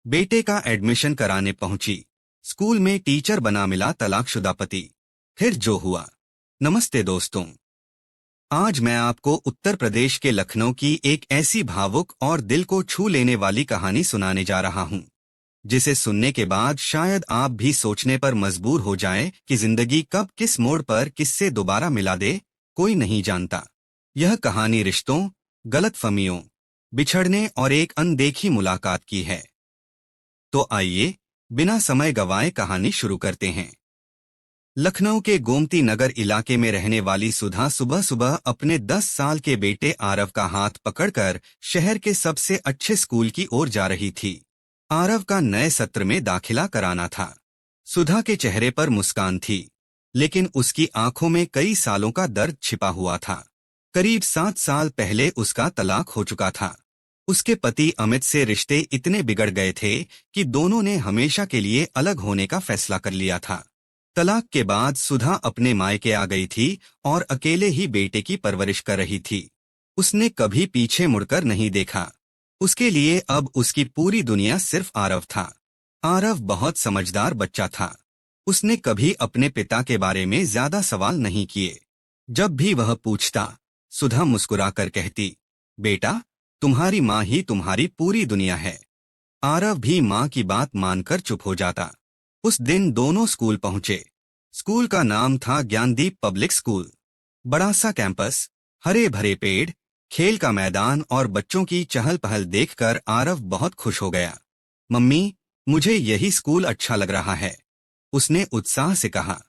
बेटे का एडमिशन कराने पहुंची। स्कूल में टीचर बना मिला तलाकशुदा पति। फिर जो हुआ। नमस्ते दोस्तों, आज मैं आपको उत्तर प्रदेश के लखनऊ की एक ऐसी भावुक और दिल को छू लेने वाली कहानी सुनाने जा रहा हूं, जिसे सुनने के बाद शायद आप भी सोचने पर मजबूर हो जाएं कि जिंदगी कब किस मोड़ पर किससे दोबारा मिला दे, कोई नहीं जानता। यह कहानी रिश्तों, गलतफहमियों, बिछड़ने और एक अनदेखी मुलाकात की है। तो आइए, बिना समय गंवाए कहानी शुरू करते हैं। लखनऊ के गोमती नगर इलाके में रहने वाली सुधा सुबह सुबह अपने 10 साल के बेटे आरव का हाथ पकड़कर शहर के सबसे अच्छे स्कूल की ओर जा रही थी। आरव का नए सत्र में दाखिला कराना था। सुधा के चेहरे पर मुस्कान थी, लेकिन उसकी आंखों में कई सालों का दर्द छिपा हुआ था। करीब 7 साल पहले उसका तलाक हो चुका था। उसके पति अमित से रिश्ते इतने बिगड़ गए थे कि दोनों ने हमेशा के लिए अलग होने का फैसला कर लिया था। तलाक के बाद सुधा अपने मायके आ गई थी और अकेले ही बेटे की परवरिश कर रही थी। उसने कभी पीछे मुड़कर नहीं देखा। उसके लिए अब उसकी पूरी दुनिया सिर्फ आरव था। आरव बहुत समझदार बच्चा था। उसने कभी अपने पिता के बारे में ज्यादा सवाल नहीं किए। जब भी वह पूछता, सुधा मुस्कुराकर कहती, बेटा, तुम्हारी माँ ही तुम्हारी पूरी दुनिया है। आरव भी माँ की बात मानकर चुप हो जाता। उस दिन दोनों स्कूल पहुंचे। स्कूल का नाम था ज्ञानदीप पब्लिक स्कूल। बड़ा सा कैंपस, हरे भरे पेड़, खेल का मैदान और बच्चों की चहल पहल देखकर आरव बहुत खुश हो गया। मम्मी, मुझे यही स्कूल अच्छा लग रहा है, उसने उत्साह से कहा।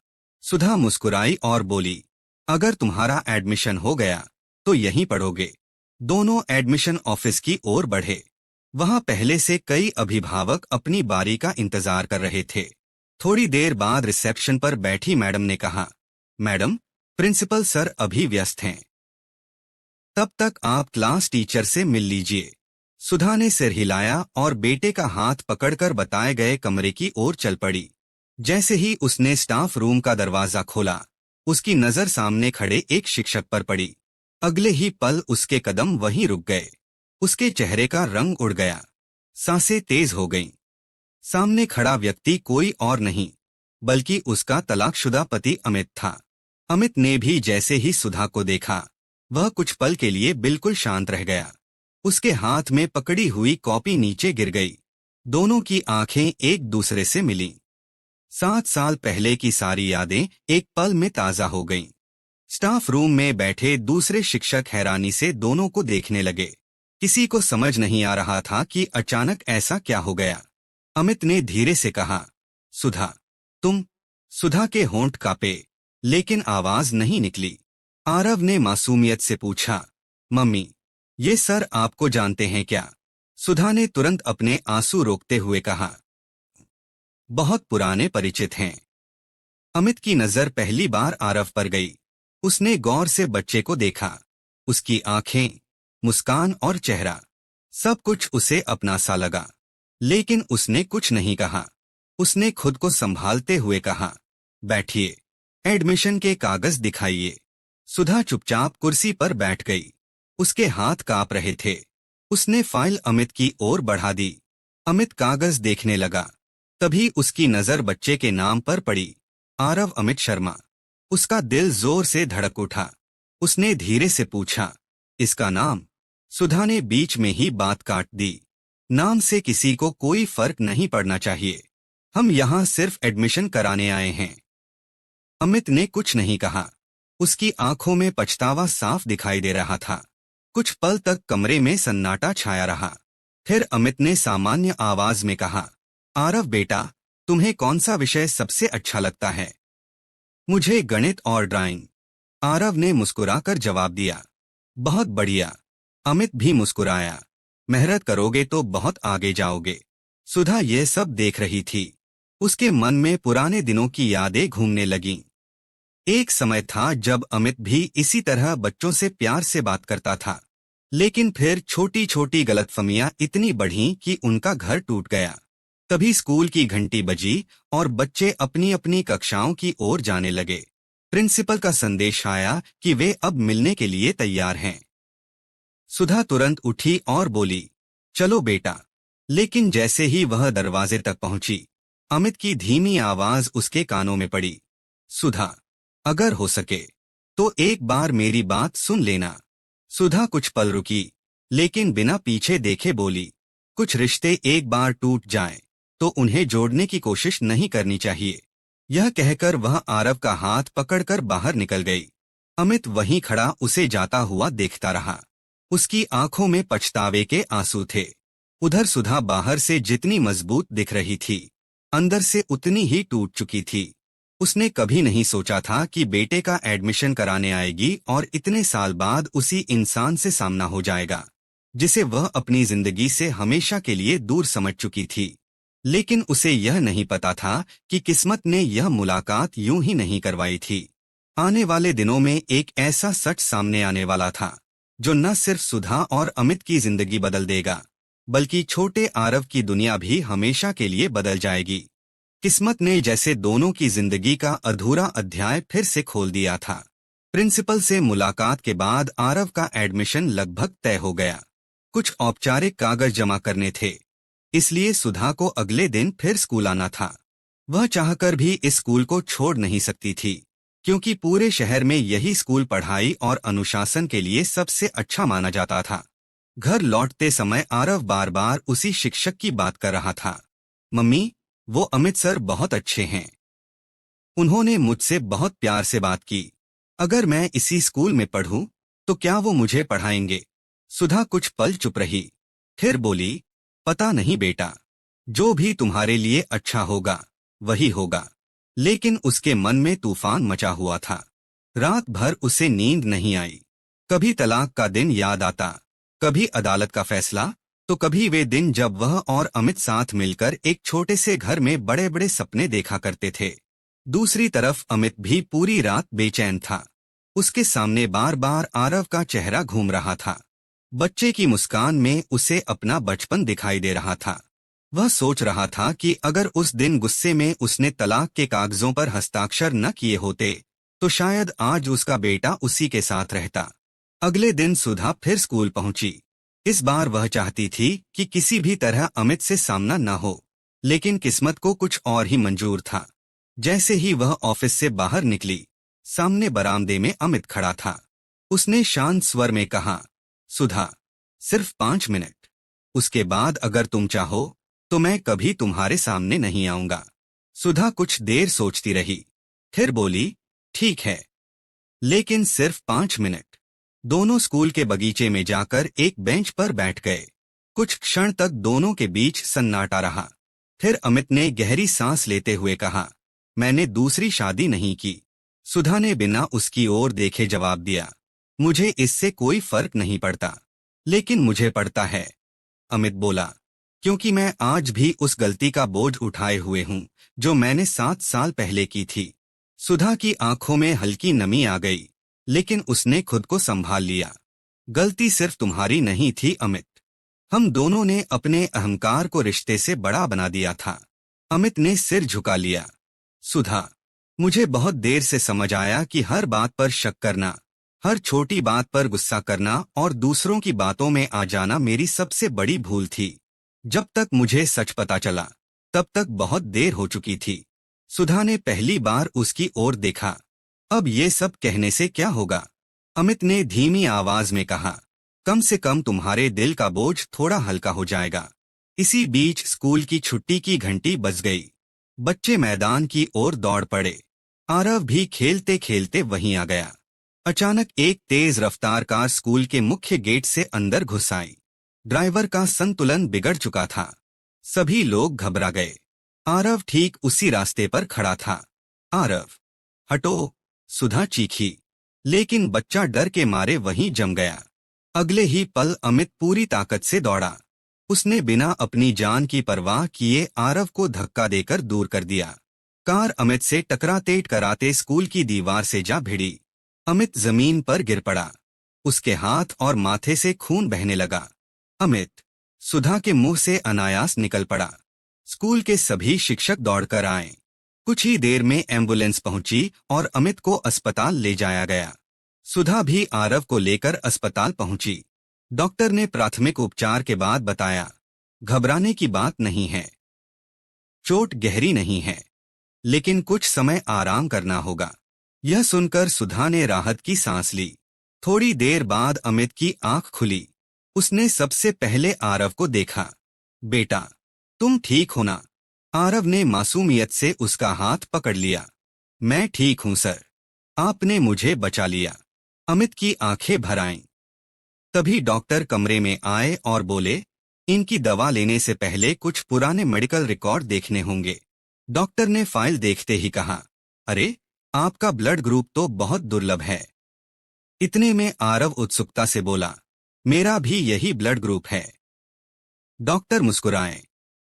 सुधा मुस्कुराई और बोली, अगर तुम्हारा एडमिशन हो गया तो यहीं पढ़ोगे। दोनों एडमिशन ऑफिस की ओर बढ़े। वहां पहले से कई अभिभावक अपनी बारी का इंतजार कर रहे थे। थोड़ी देर बाद रिसेप्शन पर बैठी मैडम ने कहा, मैडम, प्रिंसिपल सर अभी व्यस्त हैं, तब तक आप क्लास टीचर से मिल लीजिए। सुधा ने सिर हिलाया और बेटे का हाथ पकड़कर बताए गए कमरे की ओर चल पड़ी। जैसे ही उसने स्टाफ रूम का दरवाजा खोला, उसकी नजर सामने खड़े एक शिक्षक पर पड़ी। अगले ही पल उसके कदम वहीं रुक गए। उसके चेहरे का रंग उड़ गया, सांसें तेज हो गईं। सामने खड़ा व्यक्ति कोई और नहीं, बल्कि उसका तलाकशुदा पति अमित था। अमित ने भी जैसे ही सुधा को देखा, वह कुछ पल के लिए बिल्कुल शांत रह गया। उसके हाथ में पकड़ी हुई कॉपी नीचे गिर गई। दोनों की आंखें एक दूसरे से मिलीं। 7 साल पहले की सारी यादें एक पल में ताजा हो गईं। स्टाफ रूम में बैठे दूसरे शिक्षक हैरानी से दोनों को देखने लगे। किसी को समझ नहीं आ रहा था कि अचानक ऐसा क्या हो गया। अमित ने धीरे से कहा, सुधा, तुम। सुधा के होंठ कांपे, लेकिन आवाज नहीं निकली। आरव ने मासूमियत से पूछा, मम्मी, ये सर आपको जानते हैं क्या? सुधा ने तुरंत अपने आंसू रोकते हुए कहा, बहुत पुराने परिचित हैं। अमित की नजर पहली बार आरव पर गई। उसने गौर से बच्चे को देखा। उसकी आंखें, मुस्कान और चेहरा, सब कुछ उसे अपना सा लगा। लेकिन उसने कुछ नहीं कहा। उसने खुद को संभालते हुए कहा, बैठिए, एडमिशन के कागज दिखाइए। सुधा चुपचाप कुर्सी पर बैठ गई। उसके हाथ कांप रहे थे। उसने फाइल अमित की ओर बढ़ा दी। अमित कागज देखने लगा। तभी उसकी नजर बच्चे के नाम पर पड़ी, आरव अमित शर्मा। उसका दिल जोर से धड़क उठा। उसने धीरे से पूछा, इसका नाम? सुधा ने बीच में ही बात काट दी, नाम से किसी को कोई फर्क नहीं पड़ना चाहिए। हम यहाँ सिर्फ एडमिशन कराने आए हैं। अमित ने कुछ नहीं कहा। उसकी आंखों में पछतावा साफ दिखाई दे रहा था। कुछ पल तक कमरे में सन्नाटा छाया रहा। फिर अमित ने सामान्य आवाज में कहा, आरव बेटा, तुम्हें कौन सा विषय सबसे अच्छा लगता है? मुझे गणित और ड्राइंग, आरव ने मुस्कुराकर जवाब दिया। बहुत बढ़िया, अमित भी मुस्कुराया। मेहनत करोगे तो बहुत आगे जाओगे। सुधा यह सब देख रही थी। उसके मन में पुराने दिनों की यादें घूमने लगीं। एक समय था जब अमित भी इसी तरह बच्चों से प्यार से बात करता था। लेकिन फिर छोटी छोटी गलतफहमियां इतनी बढ़ीं कि उनका घर टूट गया। तभी स्कूल की घंटी बजी और बच्चे अपनी अपनी कक्षाओं की ओर जाने लगे। प्रिंसिपल का संदेश आया कि वे अब मिलने के लिए तैयार हैं। सुधा तुरंत उठी और बोली, चलो बेटा, लेकिन जैसे ही वह दरवाजे तक पहुंची, अमित की धीमी आवाज उसके कानों में पड़ी। सुधा, अगर हो सके तो एक बार मेरी बात सुन लेना। सुधा कुछ पल रुकी, लेकिन बिना पीछे देखे बोली, कुछ रिश्ते एक बार टूट जाएं, तो उन्हें जोड़ने की कोशिश नहीं करनी चाहिए। यह कहकर वह आरव का हाथ पकड़कर बाहर निकल गई। अमित वहीं खड़ा उसे जाता हुआ देखता रहा। उसकी आंखों में पछतावे के आंसू थे। उधर सुधा बाहर से जितनी मजबूत दिख रही थी, अंदर से उतनी ही टूट चुकी थी। उसने कभी नहीं सोचा था कि बेटे का एडमिशन कराने आएगी और इतने साल बाद उसी इंसान से सामना हो जाएगा जिसे वह अपनी जिंदगी से हमेशा के लिए दूर समझ चुकी थी। लेकिन उसे यह नहीं पता था कि किस्मत ने यह मुलाकात यूं ही नहीं करवाई थी। आने वाले दिनों में एक ऐसा सच सामने आने वाला था जो न सिर्फ सुधा और अमित की जिंदगी बदल देगा, बल्कि छोटे आरव की दुनिया भी हमेशा के लिए बदल जाएगी। किस्मत ने जैसे दोनों की जिंदगी का अधूरा अध्याय फिर से खोल दिया था। प्रिंसिपल से मुलाकात के बाद आरव का एडमिशन लगभग तय हो गया। कुछ औपचारिक कागज जमा करने थे, इसलिए सुधा को अगले दिन फिर स्कूल आना था। वह चाहकर भी इस स्कूल को छोड़ नहीं सकती थी, क्योंकि पूरे शहर में यही स्कूल पढ़ाई और अनुशासन के लिए सबसे अच्छा माना जाता था। घर लौटते समय आरव बार बार उसी शिक्षक की बात कर रहा था। मम्मी, वो अमित सर बहुत अच्छे हैं। उन्होंने मुझसे बहुत प्यार से बात की। अगर मैं इसी स्कूल में पढ़ूं, तो क्या वो मुझे पढ़ाएंगे? सुधा कुछ पल चुप रही, फिर बोली, पता नहीं बेटा, जो भी तुम्हारे लिए अच्छा होगा वही होगा। लेकिन उसके मन में तूफान मचा हुआ था। रात भर उसे नींद नहीं आई। कभी तलाक का दिन याद आता, कभी अदालत का फैसला, तो कभी वे दिन जब वह और अमित साथ मिलकर एक छोटे से घर में बड़े बड़े सपने देखा करते थे। दूसरी तरफ अमित भी पूरी रात बेचैन था। उसके सामने बार बार आरव का चेहरा घूम रहा था। बच्चे की मुस्कान में उसे अपना बचपन दिखाई दे रहा था। वह सोच रहा था कि अगर उस दिन गुस्से में उसने तलाक के कागजों पर हस्ताक्षर न किए होते, तो शायद आज उसका बेटा उसी के साथ रहता। अगले दिन सुधा फिर स्कूल पहुंची। इस बार वह चाहती थी कि किसी भी तरह अमित से सामना न हो, लेकिन किस्मत को कुछ और ही मंजूर था। जैसे ही वह ऑफिस से बाहर निकली, सामने बरामदे में अमित खड़ा था। उसने शांत स्वर में कहा, सुधा, सिर्फ 5 मिनट। उसके बाद अगर तुम चाहो तो मैं कभी तुम्हारे सामने नहीं आऊंगा। सुधा कुछ देर सोचती रही, फिर बोली, ठीक है, लेकिन सिर्फ 5 मिनट। दोनों स्कूल के बगीचे में जाकर एक बेंच पर बैठ गए। कुछ क्षण तक दोनों के बीच सन्नाटा रहा। फिर अमित ने गहरी सांस लेते हुए कहा, मैंने दूसरी शादी नहीं की। सुधा ने बिना उसकी ओर देखे जवाब दिया, मुझे इससे कोई फर्क नहीं पड़ता, लेकिन मुझे पड़ता है। अमित बोला, क्योंकि मैं आज भी उस गलती का बोझ उठाए हुए हूँ जो मैंने 7 साल पहले की थी। सुधा की आंखों में हल्की नमी आ गई, लेकिन उसने खुद को संभाल लिया। गलती सिर्फ तुम्हारी नहीं थी अमित, हम दोनों ने अपने अहंकार को रिश्ते से बड़ा बना दिया था। अमित ने सिर झुका लिया। सुधा, मुझे बहुत देर से समझ आया कि हर बात पर शक करना, हर छोटी बात पर गुस्सा करना और दूसरों की बातों में आ जाना मेरी सबसे बड़ी भूल थी। जब तक मुझे सच पता चला, तब तक बहुत देर हो चुकी थी। सुधा ने पहली बार उसकी ओर देखा। अब ये सब कहने से क्या होगा? अमित ने धीमी आवाज में कहा, कम से कम तुम्हारे दिल का बोझ थोड़ा हल्का हो जाएगा। इसी बीच स्कूल की छुट्टी की घंटी बज गई। बच्चे मैदान की ओर दौड़ पड़े। आरव भी खेलते खेलते वहीं आ गया। अचानक एक तेज रफ्तार कार स्कूल के मुख्य गेट से अंदर घुस आई। ड्राइवर का संतुलन बिगड़ चुका था। सभी लोग घबरा गए। आरव ठीक उसी रास्ते पर खड़ा था। आरव, हटो, सुधा चीखी, लेकिन बच्चा डर के मारे वहीं जम गया। अगले ही पल अमित पूरी ताकत से दौड़ा। उसने बिना अपनी जान की परवाह किए आरव को धक्का देकर दूर कर दिया। कार अमित से टकराते टकराते स्कूल की दीवार से जा भिड़ी। अमित जमीन पर गिर पड़ा। उसके हाथ और माथे से खून बहने लगा। अमित, सुधा के मुंह से अनायास निकल पड़ा। स्कूल के सभी शिक्षक दौड़कर आए। कुछ ही देर में एम्बुलेंस पहुंची और अमित को अस्पताल ले जाया गया। सुधा भी आरव को लेकर अस्पताल पहुंची। डॉक्टर ने प्राथमिक उपचार के बाद बताया, घबराने की बात नहीं है। चोट गहरी नहीं है, लेकिन कुछ समय आराम करना होगा। यह सुनकर सुधा ने राहत की सांस ली। थोड़ी देर बाद अमित की आंख खुली। उसने सबसे पहले आरव को देखा। बेटा, तुम ठीक हो ना? आरव ने मासूमियत से उसका हाथ पकड़ लिया। मैं ठीक हूं सर, आपने मुझे बचा लिया। अमित की आंखें भर आईं। तभी डॉक्टर कमरे में आए और बोले, इनकी दवा लेने से पहले कुछ पुराने मेडिकल रिकॉर्ड देखने होंगे। डॉक्टर ने फाइल देखते ही कहा, अरे, आपका ब्लड ग्रुप तो बहुत दुर्लभ है। इतने में आरव उत्सुकता से बोला, मेरा भी यही ब्लड ग्रुप है। डॉक्टर मुस्कुराए,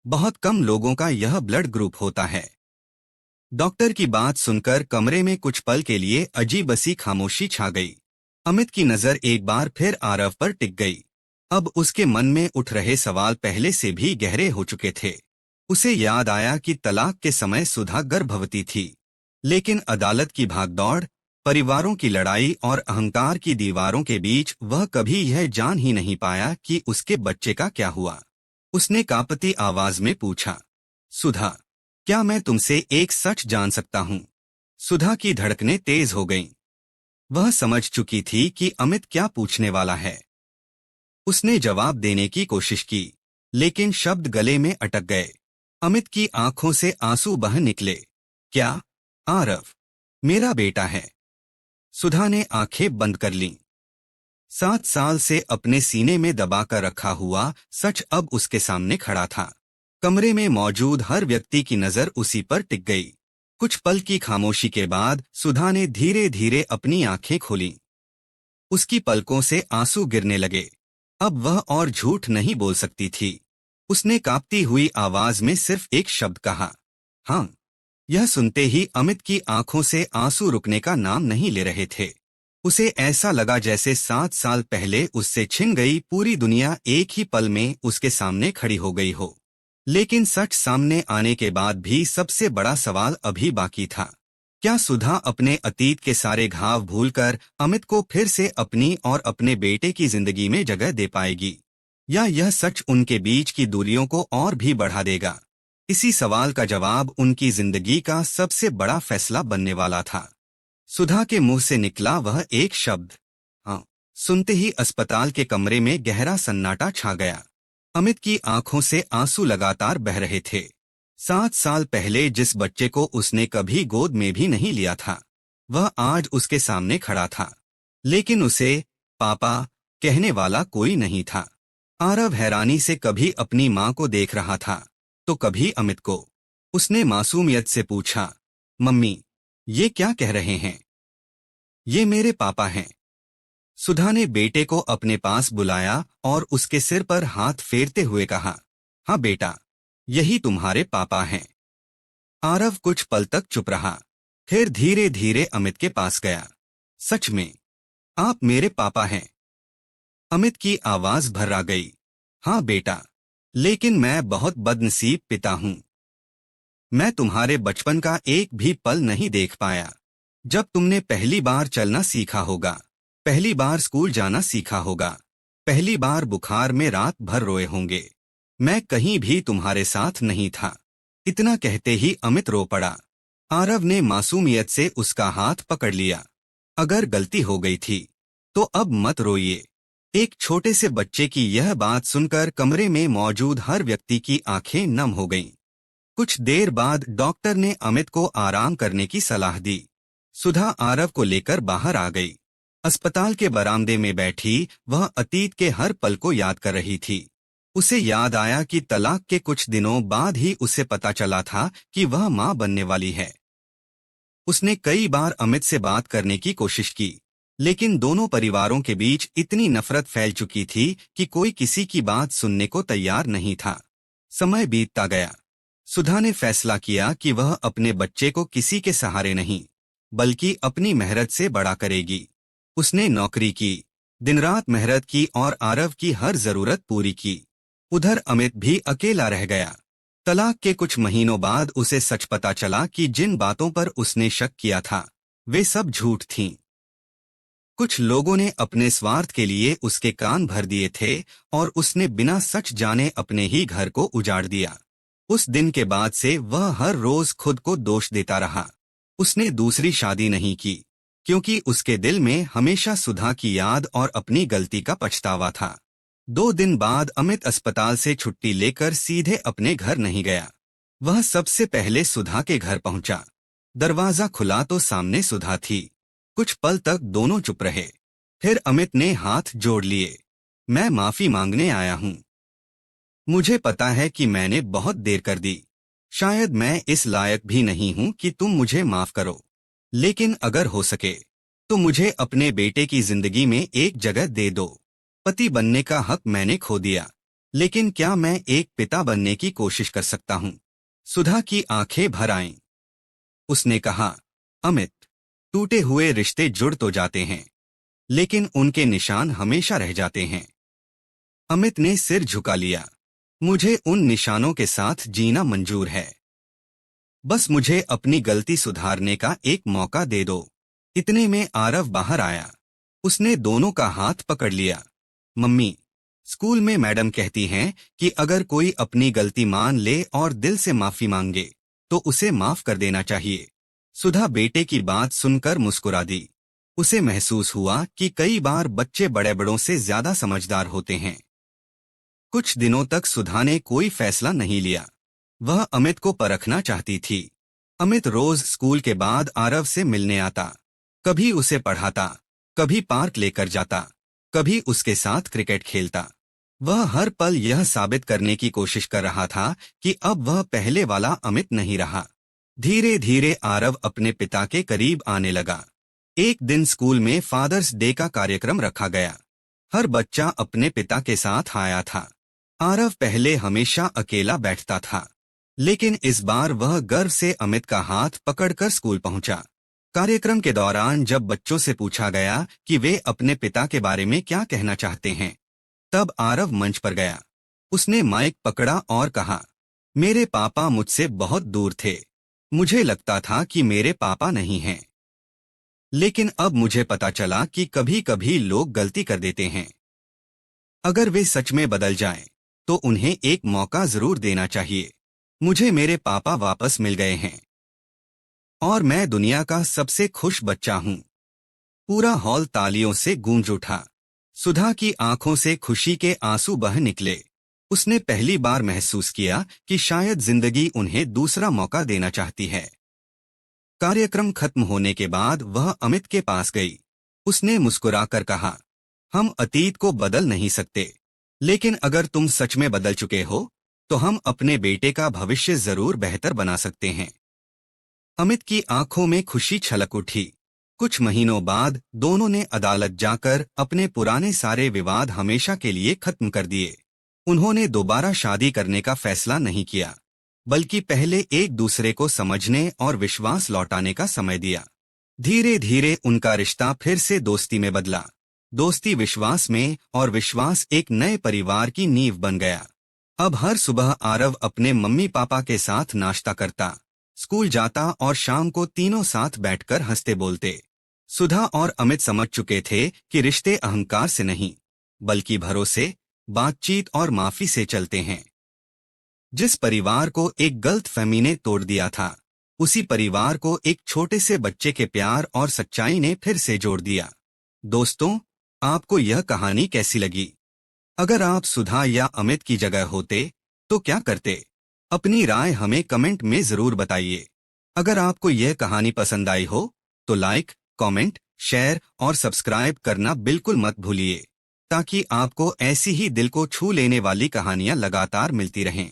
बहुत कम लोगों का यह ब्लड ग्रुप होता है। डॉक्टर की बात सुनकर कमरे में कुछ पल के लिए अजीब सी खामोशी छा गई। अमित की नजर एक बार फिर आरव पर टिक गई। अब उसके मन में उठ रहे सवाल पहले से भी गहरे हो चुके थे। उसे याद आया कि तलाक के समय सुधा गर्भवती थी, लेकिन अदालत की भागदौड़, परिवारों की लड़ाई और अहंकार की दीवारों के बीच वह कभी यह जान ही नहीं पाया कि उसके बच्चे का क्या हुआ। उसने कांपती आवाज में पूछा, सुधा, क्या मैं तुमसे एक सच जान सकता हूँ? सुधा की धड़कनें तेज हो गईं। वह समझ चुकी थी कि अमित क्या पूछने वाला है। उसने जवाब देने की कोशिश की, लेकिन शब्द गले में अटक गए। अमित की आंखों से आंसू बह निकले। क्या? आरव मेरा बेटा है। सुधा ने आंखें बंद कर लीं। 7 साल से अपने सीने में दबाकर रखा हुआ सच अब उसके सामने खड़ा था। कमरे में मौजूद हर व्यक्ति की नजर उसी पर टिक गई। कुछ पल की खामोशी के बाद सुधा ने धीरे धीरे अपनी आंखें खोलीं। उसकी पलकों से आंसू गिरने लगे। अब वह और झूठ नहीं बोल सकती थी। उसने कांपती हुई आवाज में सिर्फ एक शब्द कहा, हाँ। यह सुनते ही अमित की आंखों से आंसू रुकने का नाम नहीं ले रहे थे। उसे ऐसा लगा जैसे 7 साल पहले उससे छिन गई पूरी दुनिया एक ही पल में उसके सामने खड़ी हो गई हो। लेकिन सच सामने आने के बाद भी सबसे बड़ा सवाल अभी बाकी था। क्या सुधा अपने अतीत के सारे घाव भूलकर अमित को फिर से अपनी और अपने बेटे की जिंदगी में जगह दे पाएगी, या यह सच उनके बीच की दूरियों को और भी बढ़ा देगा? इसी सवाल का जवाब उनकी जिंदगी का सबसे बड़ा फैसला बनने वाला था। सुधा के मुंह से निकला वह एक शब्द, हाँ। सुनते ही अस्पताल के कमरे में गहरा सन्नाटा छा गया। अमित की आंखों से आंसू लगातार बह रहे थे। 7 साल पहले जिस बच्चे को उसने कभी गोद में भी नहीं लिया था, वह आज उसके सामने खड़ा था। लेकिन उसे पापा कहने वाला कोई नहीं था। आरव हैरानी से कभी अपनी मां को देख रहा था, तो कभी अमित को। उसने मासूमियत से पूछा, मम्मी, ये क्या कह रहे हैं? ये मेरे पापा हैं। सुधा ने बेटे को अपने पास बुलाया और उसके सिर पर हाथ फेरते हुए कहा, हाँ बेटा, यही तुम्हारे पापा हैं। आरव कुछ पल तक चुप रहा, फिर धीरे धीरे अमित के पास गया। सच में आप मेरे पापा हैं? अमित की आवाज भर्रा गई। हाँ बेटा, लेकिन मैं बहुत बदनसीब पिता हूं। मैं तुम्हारे बचपन का एक भी पल नहीं देख पाया। जब तुमने पहली बार चलना सीखा होगा, पहली बार स्कूल जाना सीखा होगा, पहली बार बुखार में रात भर रोए होंगे, मैं कहीं भी तुम्हारे साथ नहीं था। इतना कहते ही अमित रो पड़ा। आरव ने मासूमियत से उसका हाथ पकड़ लिया। अगर गलती हो गई थी, तो अब मत रोइए। एक छोटे से बच्चे की यह बात सुनकर कमरे में मौजूद हर व्यक्ति की आंखें नम हो गईं। कुछ देर बाद डॉक्टर ने अमित को आराम करने की सलाह दी। सुधा आरव को लेकर बाहर आ गई। अस्पताल के बरामदे में बैठी वह अतीत के हर पल को याद कर रही थी। उसे याद आया कि तलाक के कुछ दिनों बाद ही उसे पता चला था कि वह मां बनने वाली है। उसने कई बार अमित से बात करने की कोशिश की, लेकिन दोनों परिवारों के बीच इतनी नफरत फैल चुकी थी कि कोई किसी की बात सुनने को तैयार नहीं था। समय बीतता गया। सुधा ने फैसला किया कि वह अपने बच्चे को किसी के सहारे नहीं, बल्कि अपनी मेहनत से बड़ा करेगी। उसने नौकरी की, दिन रात मेहनत की और आरव की हर जरूरत पूरी की। उधर अमित भी अकेला रह गया। तलाक के कुछ महीनों बाद उसे सच पता चला कि जिन बातों पर उसने शक किया था, वे सब झूठ थीं। कुछ लोगों ने अपने स्वार्थ के लिए उसके कान भर दिए थे और उसने बिना सच जाने अपने ही घर को उजाड़ दिया। उस दिन के बाद से वह हर रोज खुद को दोष देता रहा। उसने दूसरी शादी नहीं की क्योंकि उसके दिल में हमेशा सुधा की याद और अपनी गलती का पछतावा था। 2 दिन बाद अमित अस्पताल से छुट्टी लेकर सीधे अपने घर नहीं गया। वह सबसे पहले सुधा के घर पहुंचा। दरवाजा खुला तो सामने सुधा थी। कुछ पल तक दोनों चुप रहे। फिर अमित ने हाथ जोड़ लिए। मैं माफी मांगने आया हूं। मुझे पता है कि मैंने बहुत देर कर दी। शायद मैं इस लायक भी नहीं हूं कि तुम मुझे माफ करो, लेकिन अगर हो सके तो मुझे अपने बेटे की जिंदगी में एक जगह दे दो। पति बनने का हक मैंने खो दिया, लेकिन क्या मैं एक पिता बनने की कोशिश कर सकता हूं? सुधा की आंखें भर आईं। उसने कहा, अमित, टूटे हुए रिश्ते जुड़ तो जाते हैं, लेकिन उनके निशान हमेशा रह जाते हैं। अमित ने सिर झुका लिया। मुझे उन निशानों के साथ जीना मंजूर है। बस मुझे अपनी गलती सुधारने का एक मौका दे दो। इतने में आरव बाहर आया। उसने दोनों का हाथ पकड़ लिया। मम्मी, स्कूल में मैडम कहती हैं कि अगर कोई अपनी गलती मान ले और दिल से माफी मांगे तो उसे माफ कर देना चाहिए। सुधा बेटे की बात सुनकर मुस्कुरा दी। उसे महसूस हुआ कि कई बार बच्चे बड़े बड़ों से ज्यादा समझदार होते हैं। कुछ दिनों तक सुधा ने कोई फैसला नहीं लिया। वह अमित को परखना चाहती थी। अमित रोज स्कूल के बाद आरव से मिलने आता। कभी उसे पढ़ाता, कभी पार्क लेकर जाता, कभी उसके साथ क्रिकेट खेलता। वह हर पल यह साबित करने की कोशिश कर रहा था कि अब वह पहले वाला अमित नहीं रहा। धीरे धीरे आरव अपने पिता के करीब आने लगा। एक दिन स्कूल में फादर्स डे का कार्यक्रम रखा गया। हर बच्चा अपने पिता के साथ आया था। आरव पहले हमेशा अकेला बैठता था, लेकिन इस बार वह गर्व से अमित का हाथ पकड़कर स्कूल पहुंचा। कार्यक्रम के दौरान जब बच्चों से पूछा गया कि वे अपने पिता के बारे में क्या कहना चाहते हैं, तब आरव मंच पर गया। उसने माइक पकड़ा और कहा, मेरे पापा मुझसे बहुत दूर थे। मुझे लगता था कि मेरे पापा नहीं हैं, लेकिन अब मुझे पता चला कि कभी कभी लोग गलती कर देते हैं। अगर वे सच में बदल जाएं, तो उन्हें एक मौका जरूर देना चाहिए। मुझे मेरे पापा वापस मिल गए हैं और मैं दुनिया का सबसे खुश बच्चा हूं। पूरा हॉल तालियों से गूंज उठा। सुधा की आंखों से खुशी के आंसू बह निकले। उसने पहली बार महसूस किया कि शायद जिंदगी उन्हें दूसरा मौका देना चाहती है। कार्यक्रम खत्म होने के बाद वह अमित के पास गई। उसने मुस्कुराकर कहा, हम अतीत को बदल नहीं सकते, लेकिन अगर तुम सच में बदल चुके हो तो हम अपने बेटे का भविष्य जरूर बेहतर बना सकते हैं। अमित की आंखों में खुशी छलक उठी। कुछ महीनों बाद दोनों ने अदालत जाकर अपने पुराने सारे विवाद हमेशा के लिए खत्म कर दिए। उन्होंने दोबारा शादी करने का फैसला नहीं किया, बल्कि पहले एक दूसरे को समझने और विश्वास लौटाने का समय दिया। धीरे धीरे उनका रिश्ता फिर से दोस्ती में बदला। दोस्ती विश्वास में और विश्वास एक नए परिवार की नींव बन गया। अब हर सुबह आरव अपने मम्मी पापा के साथ नाश्ता करता, स्कूल जाता और शाम को तीनों साथ बैठकर हंसते बोलते। सुधा और अमित समझ चुके थे कि रिश्ते अहंकार से नहीं, बल्कि भरोसे, बातचीत और माफी से चलते हैं। जिस परिवार को एक गलतफहमी ने तोड़ दिया था, उसी परिवार को एक छोटे से बच्चे के प्यार और सच्चाई ने फिर से जोड़ दिया। दोस्तों, आपको यह कहानी कैसी लगी? अगर आप सुधा या अमित की जगह होते तो क्या करते? अपनी राय हमें कमेंट में जरूर बताइए। अगर आपको यह कहानी पसंद आई हो तो लाइक, कमेंट, शेयर और सब्सक्राइब करना बिल्कुल मत भूलिए, ताकि आपको ऐसी ही दिल को छू लेने वाली कहानियां लगातार मिलती रहें।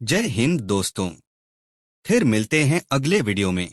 जय हिंद दोस्तों। फिर मिलते हैं अगले वीडियो में।